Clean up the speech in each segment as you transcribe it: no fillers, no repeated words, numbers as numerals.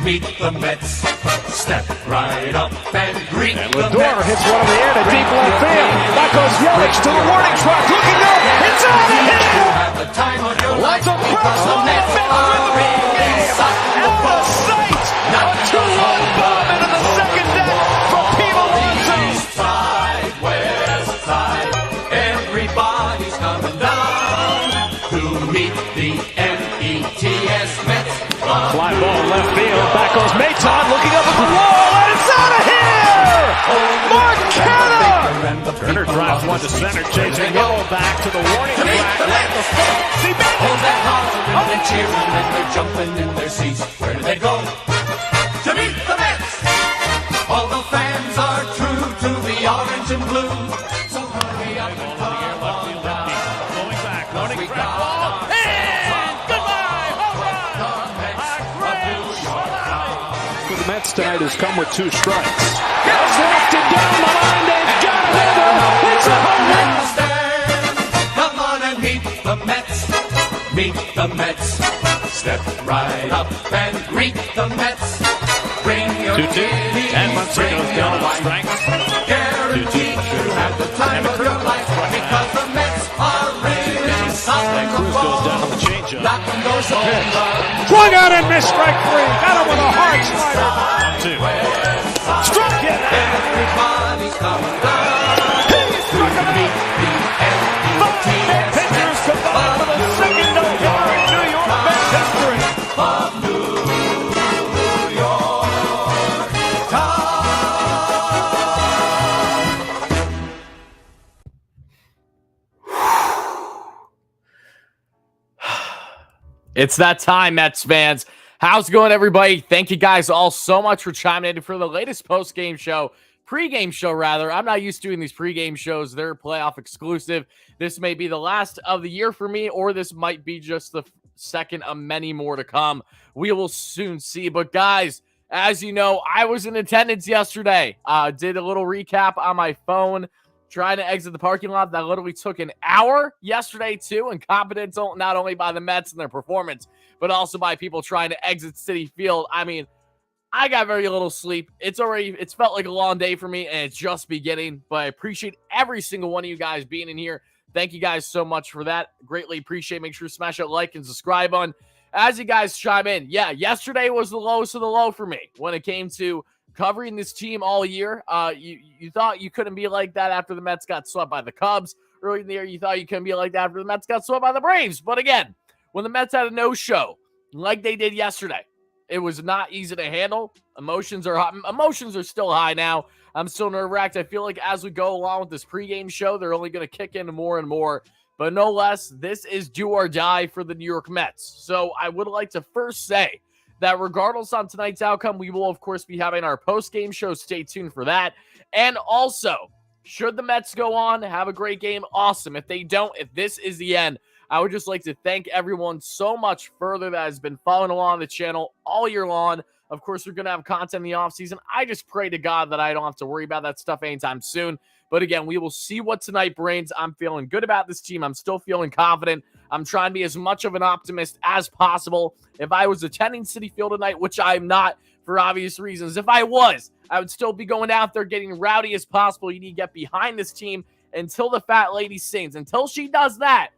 meet the Mets. Step right up and greet and the Lindor Mets. hits one in the air to deep left field. Back goes Yelich to the warning track. Looking up. It's out of here. Have the time of your life Lots of because the Mets are inside the ball. A 2-run bomb into the second deck for Pete Alonso. East side, west side, everybody's coming down to meet the METS Mets. Fly ball left field. Back goes Maton looking up at the wall, and it's out of here! Mark Canha! Turner drives one to center, chasing Hill back to the warning track. Hold that hollering and cheering and they're jumping in their seats. Where do they go? To meet the Mets! All the fans are true to the orange and blue. So hurry up and come on down. Going back, running We track got ball. And goodbye! Home run! For the Mets tonight has come with 2 strikes. Here's lifted down the line. They've got it. It's a home run. Come on and meet the Mets. Meet the Mets. Step right up and greet the Mets. Bring your 2-2. And Munson goes down on strike. Guaranteed to have the time of your life because the Mets are really something. Cruz goes down on the changeup. Knocking doors open. Swung out and missed strike 3. Got him with a hard slider. 1-2. Struck it. Everybody's coming down to meet the METS Pitchers combined for the second no-hitter in New York Mets history. of New York It's that time, Mets fans. How's it going, everybody? Thank you guys all so much for chiming in for the latest post-game show, pre-game show, rather. I'm not used to doing these pre-game shows. They're playoff exclusive. This may be the last of the year for me, or this might be just the second of many more to come. We will soon see. But, guys, as you know, I was in attendance yesterday. Did a little recap on my phone, trying to exit the parking lot. That literally took an hour yesterday, too, and competence not only by the Mets and their performance, but also by people trying to exit Citi Field. I mean, I got very little sleep. It's felt like a long day for me, and it's just beginning, but I appreciate every single one of you guys being in here. Thank you guys so much for that. Greatly appreciate it. Make sure to smash that like and subscribe button as you guys chime in. Yeah, yesterday was the lowest of the low for me when it came to covering this team all year. You thought you couldn't be like that after the Mets got swept by the Cubs. Early in the year, you thought you couldn't be like that after the Mets got swept by the Braves. But again, when the Mets had a no-show like they did yesterday, it was not easy to handle. Emotions are hot. Emotions are still high now. I'm still nerve-wracked. I feel like as we go along with this pregame show, they're only going to kick in more and more. But no less, this is do or die for the New York Mets. So I would like to first say that regardless on tonight's outcome, we will, of course, be having our post-game show. Stay tuned for that. And also, should the Mets go on, have a great game, awesome. If they don't, if this is the end, I would just like to thank everyone so much further that has been following along the channel all year long. Of course, we're going to have content in the offseason. I just pray to God that I don't have to worry about that stuff anytime soon. But again, we will see what tonight brings. I'm feeling good about this team. I'm still feeling confident. I'm trying to be as much of an optimist as possible. If I was attending Citi Field tonight, which I'm not for obvious reasons, if I was, I would still be going out there getting rowdy as possible. You need to get behind this team until the fat lady sings. Until she does that,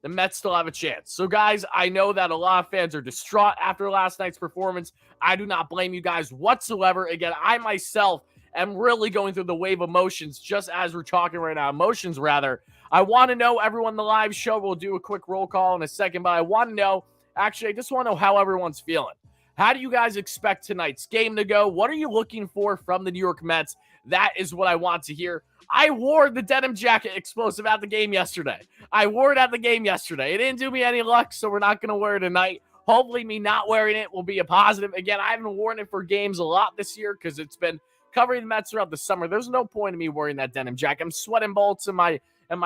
the Mets still have a chance. So, guys, I know that a lot of fans are distraught after last night's performance. I do not blame you guys whatsoever. Again, I myself am really going through the wave of emotions just as we're talking right now. Emotions, rather. I want to know, everyone in the live show, we'll do a quick roll call in a second, but I want to know, actually, I just want to know how everyone's feeling. How do you guys expect tonight's game to go? What are you looking for from the New York Mets? That is what I want to hear. I wore the denim jacket explosive at the game yesterday. I wore it at the game yesterday. It didn't do me any luck, so we're not going to wear it tonight. Hopefully me not wearing it will be a positive. Again, I haven't worn it for games a lot this year because it's been covering the Mets throughout the summer. There's no point in me wearing that denim jacket. I'm sweating bullets in my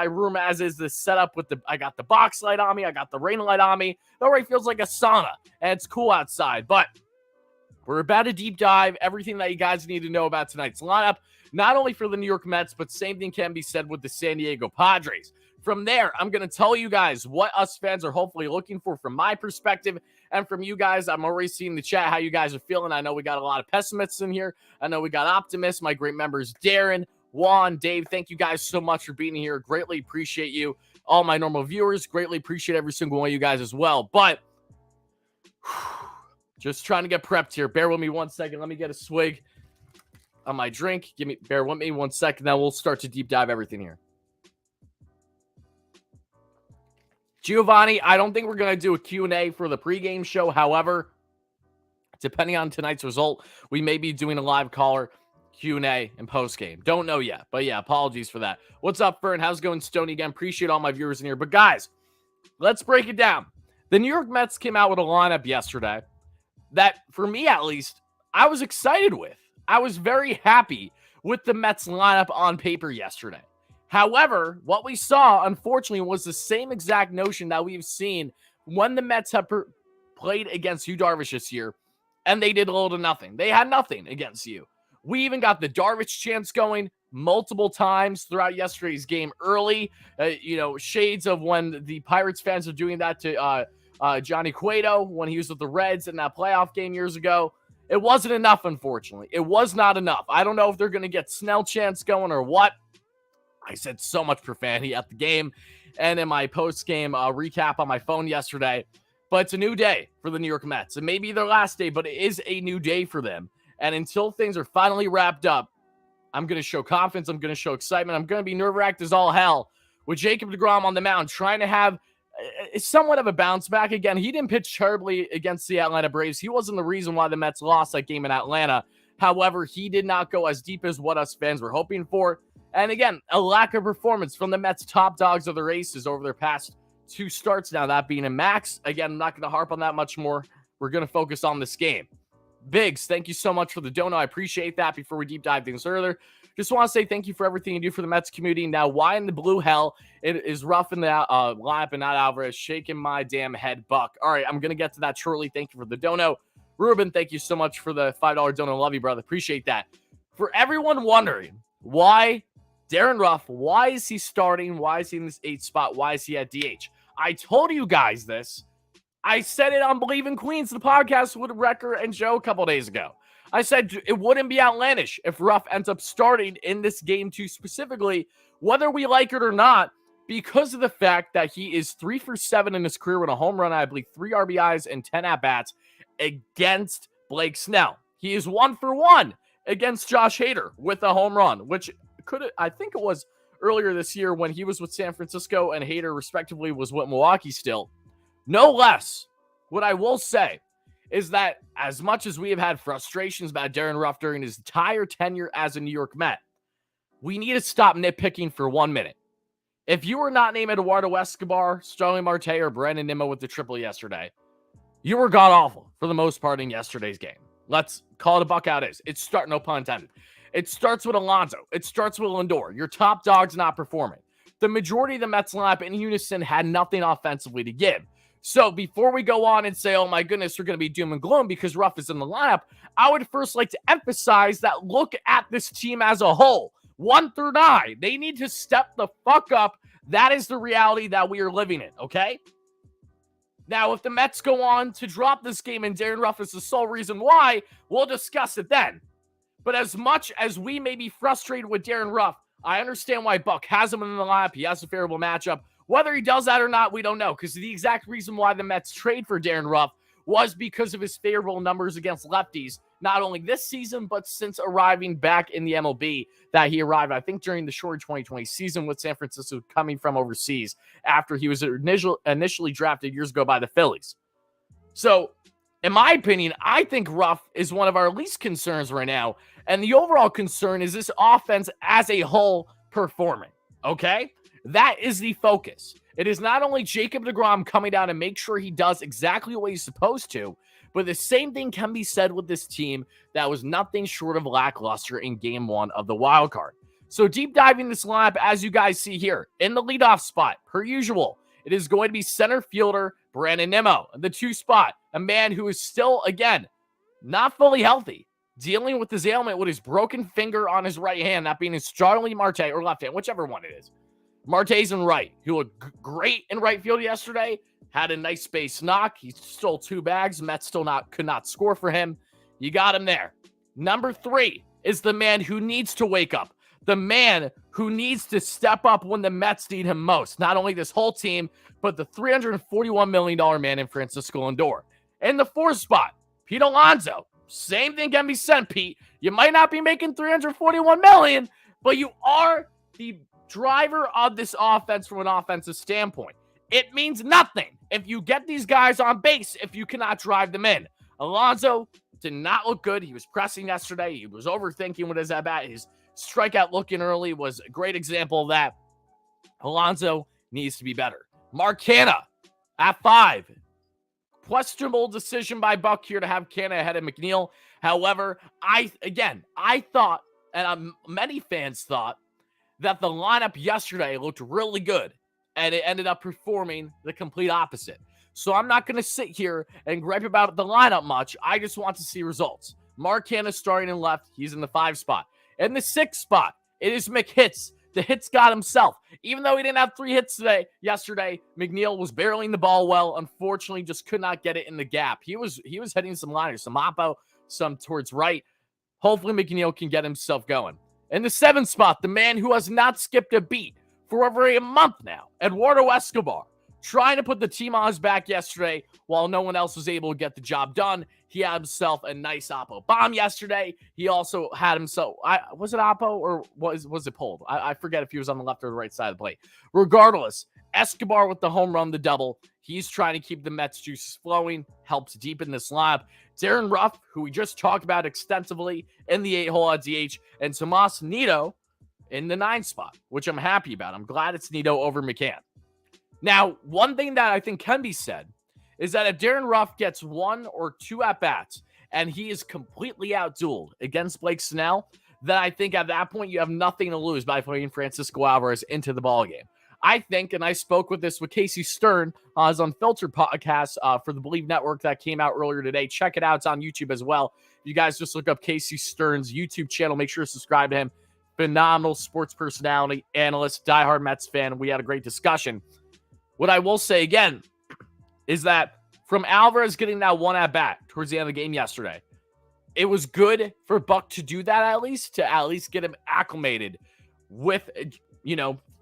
room as is the setup with I got the box light on me. I got the rain light on me. It already feels like a sauna, and it's cool outside. But we're about to deep dive everything that you guys need to know about tonight's lineup, not only for the New York Mets, but same thing can be said with the San Diego Padres. From there, I'm going to tell you guys what us fans are hopefully looking for from my perspective and from you guys. I'm already seeing the chat, how you guys are feeling. I know we got a lot of pessimists in here. I know we got optimists. My great members, Darren, Juan, Dave, thank you guys so much for being here. Greatly appreciate you. All my normal viewers, greatly appreciate every single one of you guys as well. But just trying to get prepped here. Bear with me 1 second. Let me get a swig on my drink. Bear with me 1 second. Then we'll start to deep dive everything here. Giovanni, I don't think we're going to do a Q&A for the pregame show. However, depending on tonight's result, we may be doing a live caller Q&A and postgame. Don't know yet, but yeah, apologies for that. What's up, Fern? How's it going, Stoney? Again, appreciate all my viewers in here. But guys, let's break it down. The New York Mets came out with a lineup yesterday that, for me at least, I was excited with. I was very happy with the Mets lineup on paper yesterday. However, what we saw, unfortunately, was the same exact notion that we've seen when the Mets have played against Yu Darvish this year, and they did little to nothing. They had nothing against you. We even got the Darvish chance going multiple times throughout yesterday's game early. Shades of when the Pirates fans are doing that to Johnny Cueto when he was with the Reds in that playoff game years ago. It wasn't enough, unfortunately. It was not enough. I don't know if they're going to get Snell chance going or what. I said so much profanity at the game and in my post-game recap on my phone yesterday. But it's a new day for the New York Mets. It may be their last day, but it is a new day for them. And until things are finally wrapped up, I'm going to show confidence. I'm going to show excitement. I'm going to be nerve-wracked as all hell with Jacob deGrom on the mound, trying to have somewhat of a bounce back. Again, he didn't pitch terribly against the Atlanta Braves. He wasn't the reason why the Mets lost that game in Atlanta. However, he did not go as deep as what us fans were hoping for. And again, a lack of performance from the Mets' top dogs of the races over their past two starts now, that being a Max. Again, I'm not going to harp on that much more. We're going to focus on this game. Biggs, thank you so much for the dono. I appreciate that. Before we deep dive things further, just want to say thank you for everything you do for the Mets community. Now, why in the blue hell it is rough in the lineup and not Alvarez? Shaking my damn head, Buck. All right, I'm going to get to that shortly. Thank you for the dono. Ruben, thank you so much for the $5 dono. Love you, brother. Appreciate that. For everyone wondering why Darren Ruff, why is he starting? Why is he in this 8th spot? Why is he at DH? I told you guys this. I said it on Bleav in Queens, the podcast with Wrecker and Joe a couple days ago. I said it wouldn't be outlandish if Ruff ends up starting in this game too, specifically, whether we like it or not, because of the fact that he is 3 for 7 in his career with a home run, I Bleav 3 RBIs and 10 at-bats against Blake Snell. He is 1 for 1 against Josh Hader with a home run, which I think it was earlier this year when he was with San Francisco and Hader respectively was with Milwaukee still. No less. What I will say is that as much as we have had frustrations about Darren Ruff during his entire tenure as a New York Met, we need to stop nitpicking for 1 minute. If you were not named Eduardo Escobar, Starling Marte, or Brandon Nimmo with the triple yesterday, you were god-awful for the most part in yesterday's game. Let's call it a buck out is. No pun intended. It starts with Alonso. It starts with Lindor. Your top dog's not performing. The majority of the Mets lineup in unison had nothing offensively to give. So before we go on and say, oh my goodness, we're going to be doom and gloom because Ruff is in the lineup, I would first like to emphasize that look at this team as a whole. 1 through 9. They need to step the fuck up. That is the reality that we are living in, okay? Now, if the Mets go on to drop this game and Darren Ruff is the sole reason why, we'll discuss it then. But as much as we may be frustrated with Darren Ruff, I understand why Buck has him in the lineup. He has a favorable matchup. Whether he does that or not, we don't know, because the exact reason why the Mets trade for Darren Ruff was because of his favorable numbers against lefties, not only this season, but since arriving back in the MLB that he arrived, I think, during the short 2020 season with San Francisco coming from overseas after he was initially drafted years ago by the Phillies. So, in my opinion, I think Ruff is one of our least concerns right now, and the overall concern is this offense as a whole performing, okay? That is the focus. It is not only Jacob deGrom coming down and make sure he does exactly what he's supposed to, but the same thing can be said with this team that was nothing short of lackluster in game 1 of the wild card. So deep diving this lineup, as you guys see here, in the leadoff spot, per usual, it is going to be center fielder Brandon Nimmo. The 2 spot, a man who is still, again, not fully healthy, dealing with his ailment with his broken finger on his right hand, that being his Starling Marte or left hand, whichever one it is. Marte's in right, who looked great in right field yesterday, had a nice base knock. He stole 2 bags. Mets could not score for him. You got him there. Number 3 is the man who needs to wake up. The man who needs to step up when the Mets need him most. Not only this whole team, but the $341 million man in Francisco Lindor. In the 4th spot, Pete Alonso. Same thing can be said, Pete. You might not be making $341 million, but you are the driver of this offense from an offensive standpoint. It means nothing if you get these guys on base if you cannot drive them in. Alonso did not look good. He was pressing yesterday. He was overthinking with his at-bat. His strikeout looking early was a great example of that. Alonso needs to be better. Mark Canha at 5. Questionable decision by Buck here to have Canha ahead of McNeil. However, I thought, and many fans thought, that the lineup yesterday looked really good, and it ended up performing the complete opposite. So I'm not going to sit here and gripe about the lineup much. I just want to see results. Mark Canha starting in left. He's in the 5 spot. In the 6th spot, it is McHits. The hits got himself. Even though he didn't have 3 hits yesterday, McNeil was barreling the ball well. Unfortunately, just could not get it in the gap. He was hitting some liners, some oppo, some towards right. Hopefully, McNeil can get himself going. In the 7th spot, the man who has not skipped a beat for over a month now, Eduardo Escobar, trying to put the team on his back yesterday while no one else was able to get the job done. He had himself a nice oppo bomb yesterday. He also had himself, was it oppo or was it pulled? I forget if he was on the left or the right side of the plate. Regardless, Escobar with the home run, the double. He's trying to keep the Mets juices flowing, helps deepen this lineup. Darren Ruff, who we just talked about extensively in the 8-hole at DH, and Tomas Nido in the 9 spot, which I'm happy about. I'm glad it's Nido over McCann. Now, one thing that I think can be said is that if Darren Ruff gets 1 or 2 at-bats and he is completely outdueled against Blake Snell, then I think at that point you have nothing to lose by putting Francisco Alvarez into the ballgame. I think, and I spoke with Casey Stern on his Unfiltered podcast for the Bleav Network that came out earlier today. Check it out. It's on YouTube as well. You guys just look up Casey Stern's YouTube channel. Make sure to subscribe to him. Phenomenal sports personality, analyst, diehard Mets fan. We had a great discussion. What I will say again is that from Alvarez getting that 1 at-bat towards the end of the game yesterday, it was good for Buck to do that at least get him acclimated with,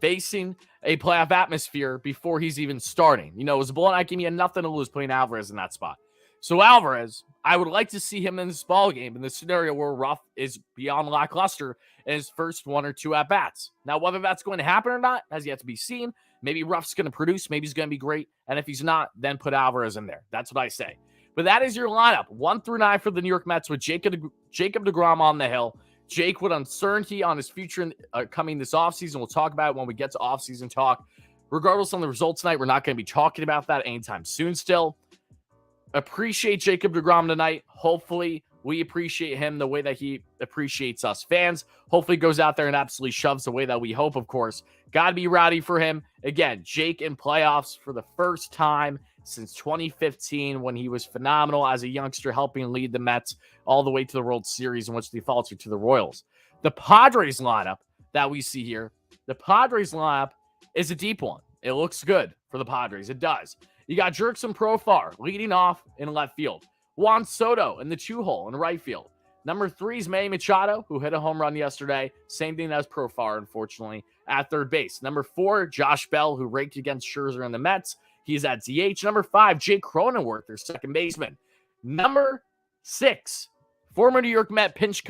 facing a playoff atmosphere before he's even starting. It was a blowout game. He had nothing to lose putting Alvarez in that spot. So Alvarez, I would like to see him in this ball game in the scenario where Ruff is beyond lackluster in his first 1 or 2 at-bats. Now, whether that's going to happen or not has yet to be seen. Maybe Ruff's going to produce. Maybe he's going to be great. And if he's not, then put Alvarez in there. That's what I say. But that is your lineup, 1 through 9 for the New York Mets with Jacob deGrom on the hill. Jake with uncertainty on his future coming this offseason. We'll talk about it when we get to offseason talk. Regardless on the results tonight, we're not going to be talking about that anytime soon still. Appreciate Jacob deGrom tonight. Hopefully, we appreciate him the way that he appreciates us fans. Hopefully, goes out there and absolutely shoves the way that we hope, of course. Got to be rowdy for him. Again, Jake in playoffs for the first time since 2015 when he was phenomenal as a youngster, helping lead the Mets all the way to the World Series in which they faltered to the Royals. The Padres lineup that we see here, the Padres lineup is a deep one. It looks good for the Padres. It does. You got Jerkson Profar leading off in left field. Juan Soto in the 2-hole in right field. Number 3 is Manny Machado, who hit a home run yesterday. Same thing as Profar, unfortunately, at third base. Number 4, Josh Bell, who raked against Scherzer and the Mets. He's at DH. Number 5, Jake Cronenworth, their second baseman. Number 6, former New York Met pinch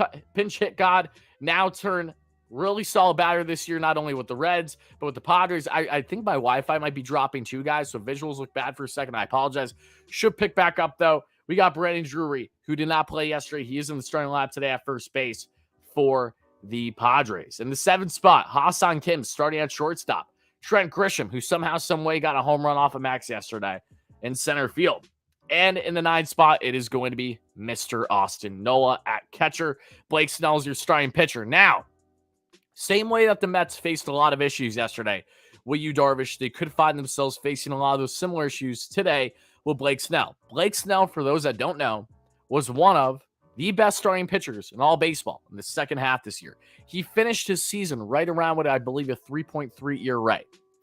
hit god, now turned really solid batter this year, not only with the Reds, but with the Padres. I think my Wi-Fi might be dropping too, guys, so visuals look bad for a second. I apologize. Should pick back up, though. We got Brandon Drury, who did not play yesterday. He is in the starting lineup today at first base for the Padres. In the 7th spot, Ha-Seong Kim starting at shortstop. Trent Grisham, who somehow, someway got a home run off of Max yesterday in center field. And in the 9th spot, it is going to be Mr. Austin Nola at catcher. Blake Snell is your starting pitcher. Now, same way that the Mets faced a lot of issues yesterday with Yu Darvish, they could find themselves facing a lot of those similar issues today with Blake Snell. Blake Snell, for those that don't know, was one of the best starting pitchers in all baseball in the second half this year. He finished his season right around what I believe a 3.3 ERA.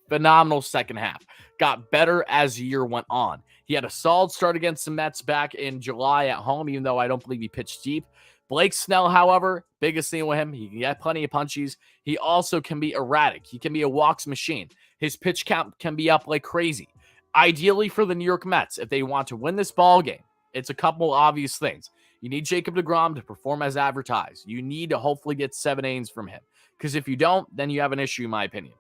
Phenomenal second half. Got better as the year went on. He had a solid start against the Mets back in July at home, even though I don't believe he pitched deep. Blake Snell, however, biggest thing with him, he can get plenty of punchies. He also can be erratic. He can be a walks machine. His pitch count can be up like crazy. Ideally for the New York Mets, if they want to win this ball game, it's a couple obvious things. You need Jacob deGrom to perform as advertised. You need to hopefully get 7 innings from him. Because if you don't, then you have an issue, in my opinion.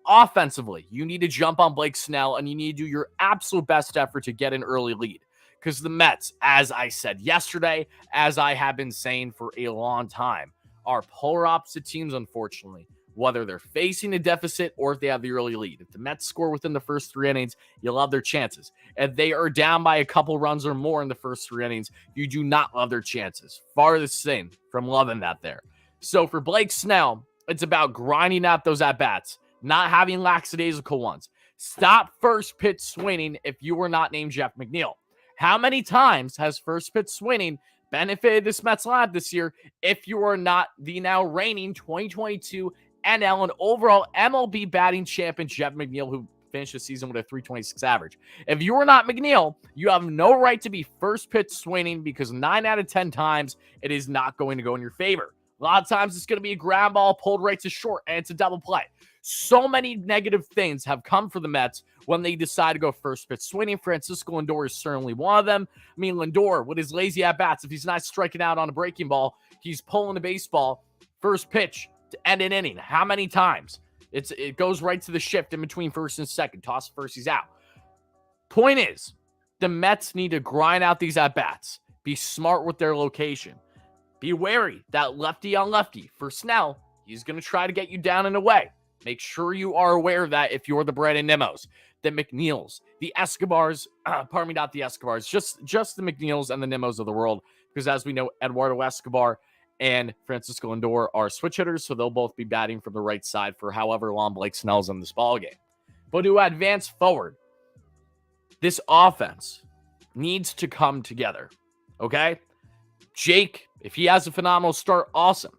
Offensively, you need to jump on Blake Snell, and you need to do your absolute best effort to get an early lead. Because the Mets, as I said yesterday, as I have been saying for a long time, are polar opposite teams, unfortunately, whether they're facing a deficit or if they have the early lead. If the Mets score within the first 3 innings, you love their chances. If they are down by a couple runs or more in the first 3 innings, you do not love their chances. Farthest thing from loving that there. So for Blake Snell, it's about grinding out those at-bats, not having lackadaisical ones. Stop first pitch swinging if you were not named Jeff McNeil. How many times has first pitch swinging benefited this Mets lineup this year if you are not the now reigning 2022 NL and overall MLB batting champion Jeff McNeil, who finished the season with a 326 average? If you are not McNeil, you have no right to be first pitch swinging because 9 out of 10 times it is not going to go in your favor. A lot of times it's going to be a ground ball pulled right to short and it's a double play. So many negative things have come for the Mets when they decide to go first pitch swinging. Francisco Lindor is certainly one of them. I mean, Lindor, with his lazy at-bats, if he's not striking out on a breaking ball, he's pulling the baseball first pitch to end an inning. How many times? It goes right to the shift in between first and second. Toss first, he's out. Point is, the Mets need to grind out these at-bats. Be smart with their location. Be wary that lefty on lefty. For Snell, he's going to try to get you down and away. Make sure you are aware of that if you're the WardyNYMs, the McNeils, the Escobars, not the Escobars, just the McNeils and the Nimos of the world. Because as we know, Eduardo Escobar and Francisco Lindor are switch hitters, so they'll both be batting from the right side for however long Blake Snell's in this ballgame. But to advance forward, this offense needs to come together, okay? Jake, if he has a phenomenal start, awesome.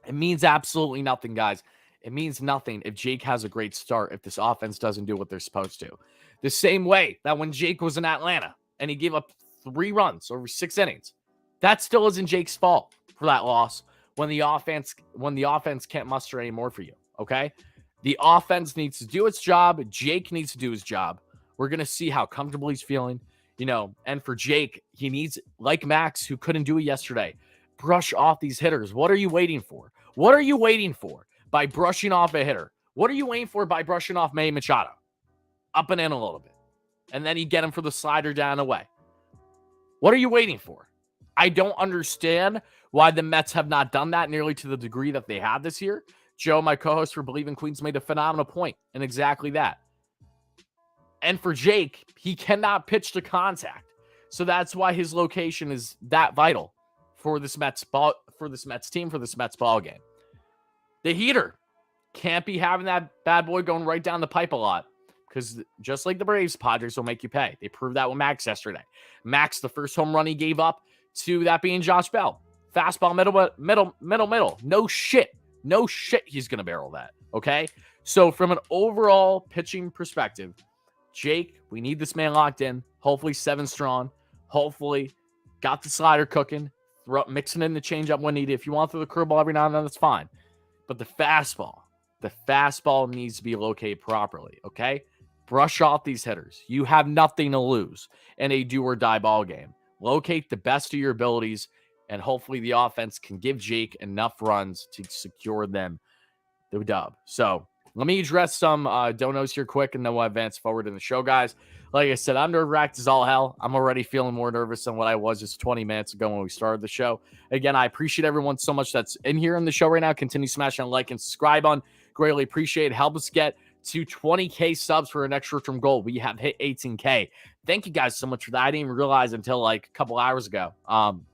It means absolutely nothing, guys. It means nothing if Jake has a great start if this offense doesn't do what they're supposed to. The same way that when Jake was in Atlanta and he gave up 3 runs over 6 innings, that still isn't Jake's fault for that loss when the offense can't muster any more for you, okay? The offense needs to do its job. Jake needs to do his job. We're going to see how comfortable he's feeling, and for Jake, he needs, like Max, who couldn't do it yesterday, brush off these hitters. What are you waiting for? What are you waiting for by brushing off a hitter? What are you waiting for by brushing off Manny Machado? Up and in a little bit. And then you get him for the slider down away. What are you waiting for? I don't understand why the Mets have not done that nearly to the degree that they have this year. Joe, my co-host for Bleav in Queens, made a phenomenal point in exactly that. And for Jake, he cannot pitch to contact. So that's why his location is that vital for this Mets ball game. The heater can't be having that bad boy going right down the pipe a lot, because just like the Braves, Padres will make you pay. They proved that with Max yesterday. Max, the first home run he gave up to that being Josh Bell. Fastball, middle. No shit he's going to barrel that, okay? So from an overall pitching perspective, Jake, we need this man locked in. Hopefully 7 strong. Hopefully got the slider cooking. Mixing in the changeup when needed. If you want to throw the curveball every now and then, that's fine. But the fastball needs to be located properly, okay? Brush off these hitters. You have nothing to lose in a do-or-die ball game. Locate the best of your abilities, and hopefully the offense can give Jake enough runs to secure them the dub. So let me address some donos here quick, and then we'll advance forward in the show, guys. Like I said, I'm nerve-wracked as all hell. I'm already feeling more nervous than what I was just 20 minutes ago when we started the show. Again, I appreciate everyone so much that's in here in the show right now. Continue smashing like and subscribe on. Greatly appreciate it. Help us get to 20K subs for our next short-term goal. We have hit 18K. Thank you guys so much for that. I didn't even realize until like a couple hours ago.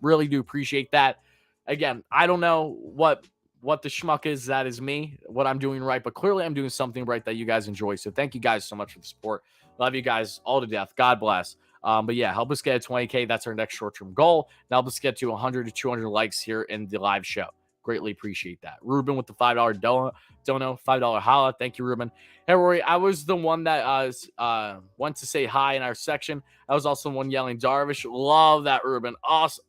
Really do appreciate that. Again, I don't know what the schmuck is. That is me, what I'm doing right, but clearly I'm doing something right that you guys enjoy. So thank you guys so much for the support. Love you guys all to death. God bless. But yeah, help us get a 20K. That's our next short-term goal. Now help us get to 100 to 200 likes here in the live show. Greatly appreciate that. Ruben with the $5 dono, $5 holla. Thank you, Ruben. Hey, Rory, I was the one that went to say hi in our section. I was also the one yelling Darvish. Love that, Ruben. Awesome.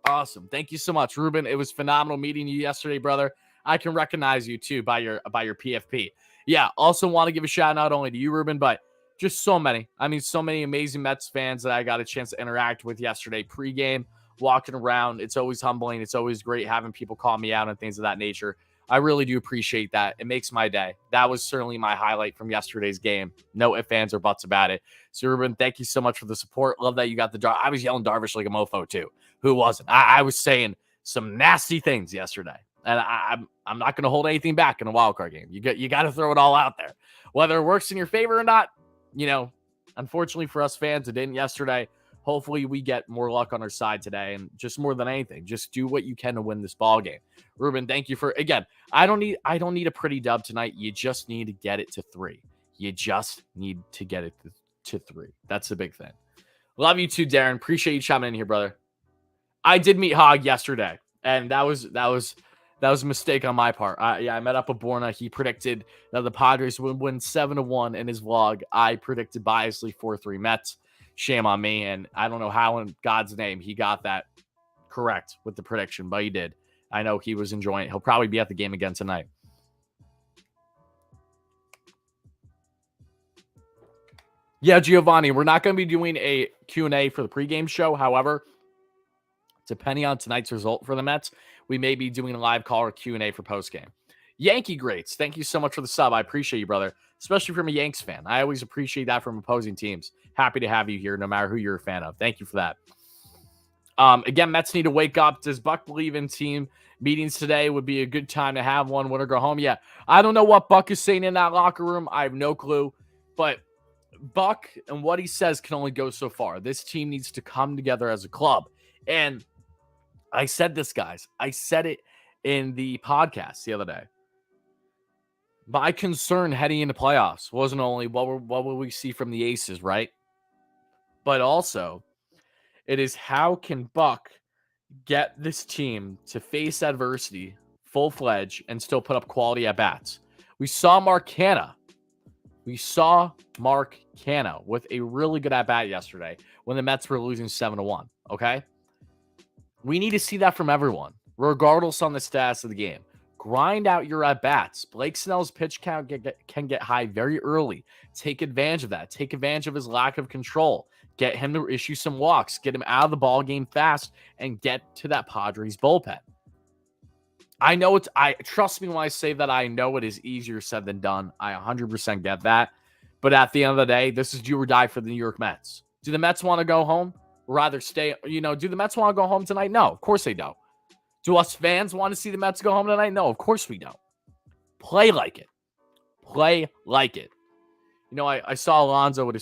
Awesome. Thank you so much, Ruben. It was phenomenal meeting you yesterday, brother. I can recognize you too by your PFP. Yeah, also want to give a shout not only to you, Ruben, but just so many. I mean, so many amazing Mets fans that I got a chance to interact with yesterday pregame, walking around. It's always humbling. It's always great having people call me out and things of that nature. I really do appreciate that. It makes my day. That was certainly my highlight from yesterday's game. No ifs, ands, or buts about it. So, Ruben, thank you so much for the support. Love that you got the I was yelling Darvish like a mofo, too. Who wasn't? I was saying some nasty things yesterday. And I'm not going to hold anything back in a wild card game. You got to throw it all out there. Whether it works in your favor or not, unfortunately for us fans, it didn't yesterday. Hopefully we get more luck on our side today. And just more than anything, just do what you can to win this ball game. Ruben, thank you for, again, I don't need a pretty dub tonight. You just need to get it to 3. You just need to get it to 3. That's the big thing. Love you too, Darren. Appreciate you chiming in here, brother. I did meet Hog yesterday, and that was a mistake on my part. I met up with Borna. He predicted that the Padres would win 7-1 in his vlog. I predicted biasly 4-3 Mets. Shame on me, and I don't know how in God's name he got that correct with the prediction, but he did. I know he was enjoying it. He'll probably be at the game again tonight. Yeah, Giovanni, we're not going to be doing a Q&A for the pregame show. However, depending on tonight's result for the Mets, we may be doing a live call or Q&A for postgame. Yankee Greats, thank you so much for the sub. I appreciate you, brother, especially from a Yanks fan. I always appreciate that from opposing teams. Happy to have you here, no matter who you're a fan of. Thank you for that. Again, Mets need to wake up. Does Buck believe in team meetings today would be a good time to have one, win or go home? Yeah, I don't know what Buck is saying in that locker room. I have no clue, but Buck and what he says can only go so far. This team needs to come together as a club. And I said this, guys. I said it in the podcast the other day. My concern heading into playoffs wasn't only what will we see from the Aces, right? But also, it is how can Buck get this team to face adversity full-fledged and still put up quality at-bats. We saw Mark Canha with a really good at-bat yesterday when the Mets were losing 7-1, okay? We need to see that from everyone, regardless on the status of the game. Grind out your at-bats. Blake Snell's pitch count can get high very early. Take advantage of that. Take advantage of his lack of control. Get him to issue some walks. Get him out of the ball game fast and get to that Padres bullpen. I know trust me when I say that I know it is easier said than done. I 100% get that. But at the end of the day, this is do or die for the New York Mets. Do the Mets want to go home? Or rather stay, do the Mets want to go home tonight? No, of course they don't. Do us fans want to see the Mets go home tonight? No, of course we don't. Play like it. Play like it. I saw Alonso with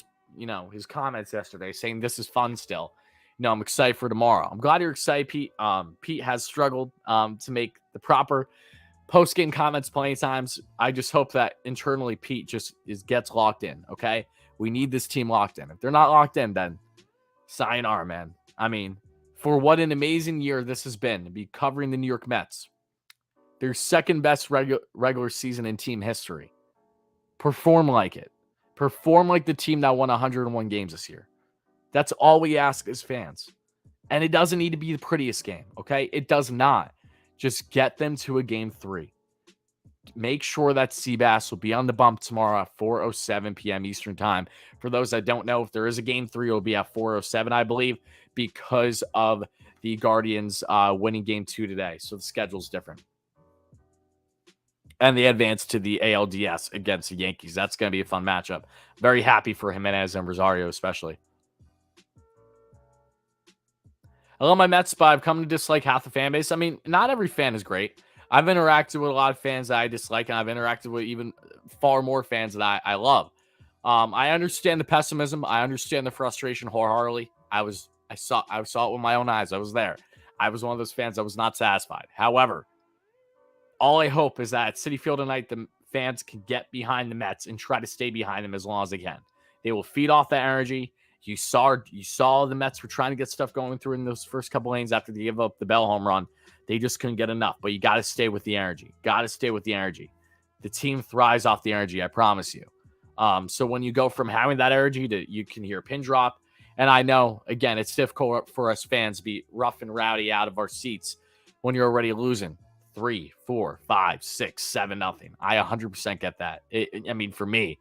his comments yesterday saying this is fun still. I'm excited for tomorrow. I'm glad you're excited, Pete. Pete has struggled to make the proper post-game comments plenty of times. I just hope that internally Pete just gets locked in, okay? We need this team locked in. If they're not locked in, then sayonara, man. I mean, for what an amazing year this has been to be covering the New York Mets. Their second best regular season in team history. Perform like it. Perform like the team that won 101 games this year. That's all we ask as fans. And it doesn't need to be the prettiest game, okay? It does not. Just get them to a game 3. Make sure that Seabass will be on the bump tomorrow at 4:07 p.m. Eastern time. For those that don't know, if there is a game 3, it'll be at 4:07, I believe, because of the Guardians winning game 2 today. So the schedule's different. And they advance to the ALDS against the Yankees. That's going to be a fun matchup. Very happy for Jimenez and Rosario, especially. I love my Mets, but I've come to dislike half the fan base. I mean, not every fan is great. I've interacted with a lot of fans that I dislike, and I've interacted with even far more fans that I love. I understand the pessimism. I understand the frustration wholeheartedly. I saw it with my own eyes. I was there. I was one of those fans that was not satisfied. However, all I hope is that at Citi Field tonight, the fans can get behind the Mets and try to stay behind them as long as they can. They will feed off that energy. You saw the Mets were trying to get stuff going through in those first couple lanes after they gave up the Bell home run. They just couldn't get enough. But you got to stay with the energy. The team thrives off the energy, I promise you. So when you go from having that energy to you can hear a pin drop. And I know, again, it's difficult for us fans to be rough and rowdy out of our seats when you're already losing 3, 4, 5, 6, 7 nothing. I 100% get that. For me,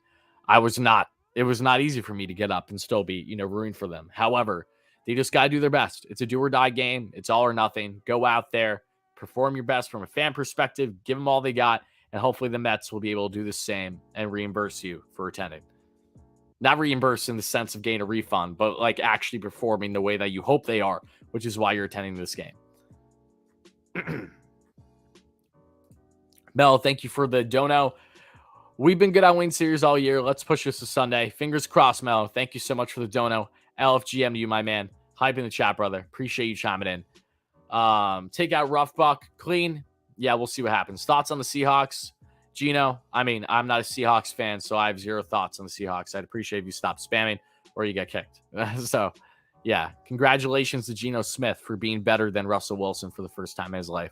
it was not easy for me to get up and still be, rooting for them. However, they just got to do their best. It's a do or die game. It's all or nothing. Go out there, perform your best from a fan perspective, give them all they got, and hopefully the Mets will be able to do the same and reimburse you for attending. Not reimburse in the sense of getting a refund, but like actually performing the way that you hope they are, which is why you're attending this game. Mel, thank you for the dono. We've been good on Win Series all year. Let's push this to Sunday. Fingers crossed, Mel. Thank you so much for the dono. LFGM to you, my man. Hype in the chat, brother. Appreciate you chiming in. Take out Rough Buck. Clean. Yeah, we'll see what happens. Thoughts on the Seahawks? Gino, I'm not a Seahawks fan, so I have zero thoughts on the Seahawks. I'd appreciate if you stop spamming or you get kicked. So, yeah, congratulations to Geno Smith for being better than Russell Wilson for the first time in his life.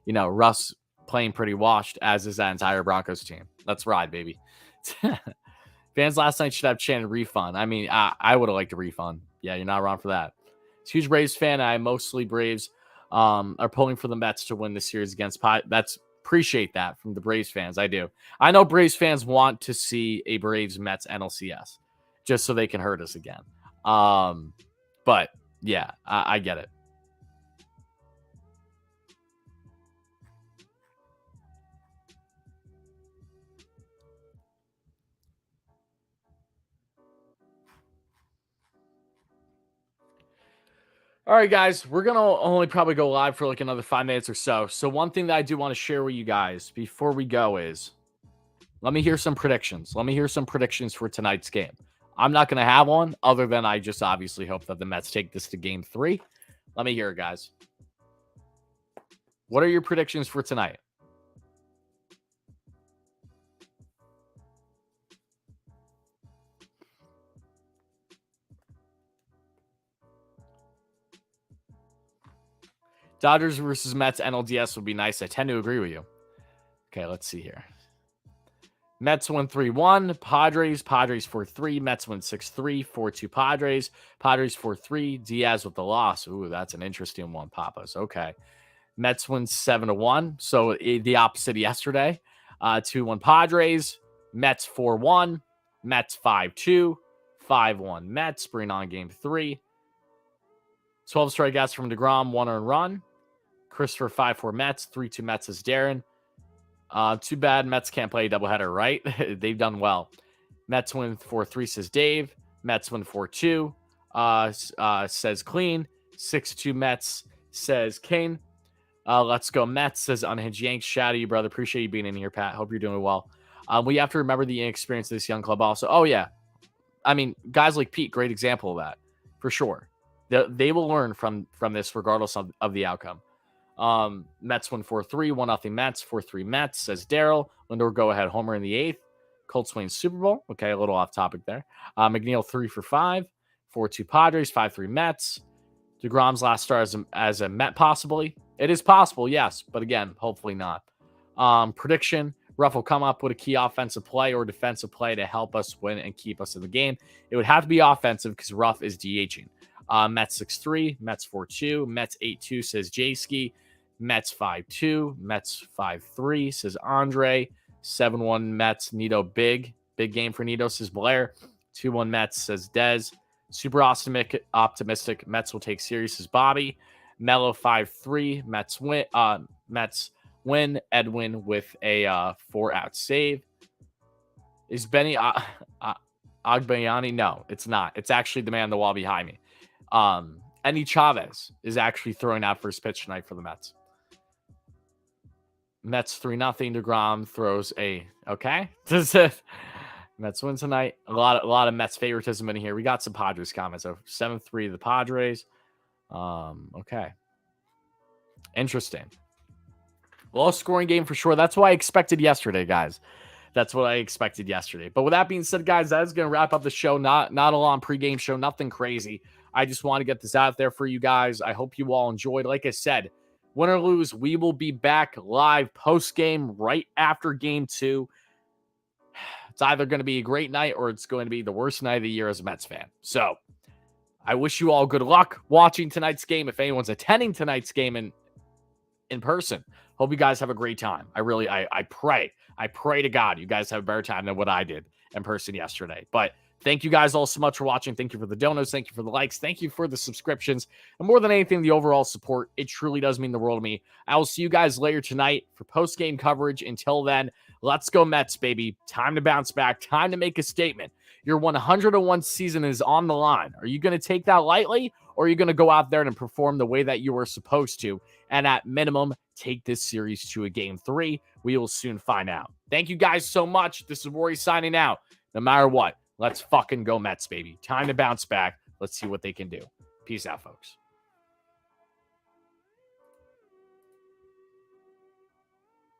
Russ playing pretty washed, as is that entire Broncos team. Let's ride, baby. Fans last night should have chanted refund. I would have liked a refund. Yeah, you're not wrong for that. Huge Braves fan. I mostly Braves are pulling for the Mets to win the series against That's appreciate that from the Braves fans. I do. I know Braves fans want to see a Braves Mets NLCS just so they can hurt us again. But yeah, I get it. All right, guys, we're going to only probably go live for like another 5 minutes or so. So one thing that I do want to share with you guys before we go is let me hear some predictions. Let me hear some predictions for tonight's game. I'm not going to have one other than I just obviously hope that the Mets take this to game 3. Let me hear it, guys. What are your predictions for tonight? Dodgers versus Mets NLDS would be nice. I tend to agree with you. Okay, let's see here. Mets win 3-1. Padres 4-3. Mets win 6-3. 4-2 Padres. Padres 4-3. Diaz with the loss. Ooh, that's an interesting one, Papas. Okay. Mets win 7-1. So the opposite of yesterday. 2-1 Padres. Mets 4-1. Mets 5-2. 5-1 Mets. Bring on game 3. 12 strikeouts from DeGrom. 1 earned run. Christopher 5-4 Mets. 3-2 Mets is Darren. Too bad Mets can't play a doubleheader, right? They've done well. Mets win 4-3, says Dave. Mets win 4-2, says Clean. 6-2 Mets, says Kane. Let's go Mets, says Unhinged Yanks. Shout out to you, brother. Appreciate you being in here, Pat. Hope you're doing well. We have to remember the inexperience of this young club also. Oh, yeah. Guys like Pete, great example of that, for sure. They will learn from this regardless of the outcome. Mets win 4-3, 1-0 Mets, 4-3 Mets, says Daryl. Lindor go-ahead homer in the 8th. Colts win Super Bowl. Okay, a little off topic there. McNeil 3-for-5, 4-2 Padres, 5-3 Mets. DeGrom's last start as a Met, possibly. It is possible, yes, but again, hopefully not. Prediction, Ruff will come up with a key offensive play or defensive play to help us win and keep us in the game. It would have to be offensive because Ruff is DHing. Mets 6-3, Mets 4-2, Mets 8-2, says J-Ski. Mets 5-2, Mets 5-3, says Andre. 7-1 Mets, Nito big game for Nito, says Blair. 2-1 Mets, says Dez. Super optimistic, Mets will take series, says Bobby. Mello 5-3, Mets win. Edwin with a 4-out save. Is Benny Agbayani? No, it's not. It's actually the man on the wall behind me. Endy Chavez is actually throwing out first pitch tonight for the Mets. Mets 3-0. DeGrom throws okay. Mets win tonight. A lot of Mets favoritism in here. We got some Padres comments. So 7-3 the Padres. Okay. Interesting. Low scoring game for sure. That's what I expected yesterday, guys. That's what I expected yesterday. But with that being said, guys, that is going to wrap up the show. Not a long pregame show, nothing crazy. I just want to get this out there for you guys. I hope you all enjoyed. Like I said, win or lose, we will be back live post-game right after game 2. It's either going to be a great night or it's going to be the worst night of the year as a Mets fan. So I wish you all good luck watching tonight's game. If anyone's attending tonight's game in person, hope you guys have a great time. I pray to God you guys have a better time than what I did in person yesterday. But thank you guys all so much for watching. Thank you for the donos. Thank you for the likes. Thank you for the subscriptions. And more than anything, the overall support. It truly does mean the world to me. I will see you guys later tonight for post-game coverage. Until then, let's go Mets, baby. Time to bounce back. Time to make a statement. Your 101 season is on the line. Are you going to take that lightly, or are you going to go out there and perform the way that you were supposed to? And at minimum, take this series to a game 3. We will soon find out. Thank you guys so much. This is Wardy signing out. No matter what, let's fucking go Mets, baby. Time to bounce back. Let's see what they can do. Peace out, folks.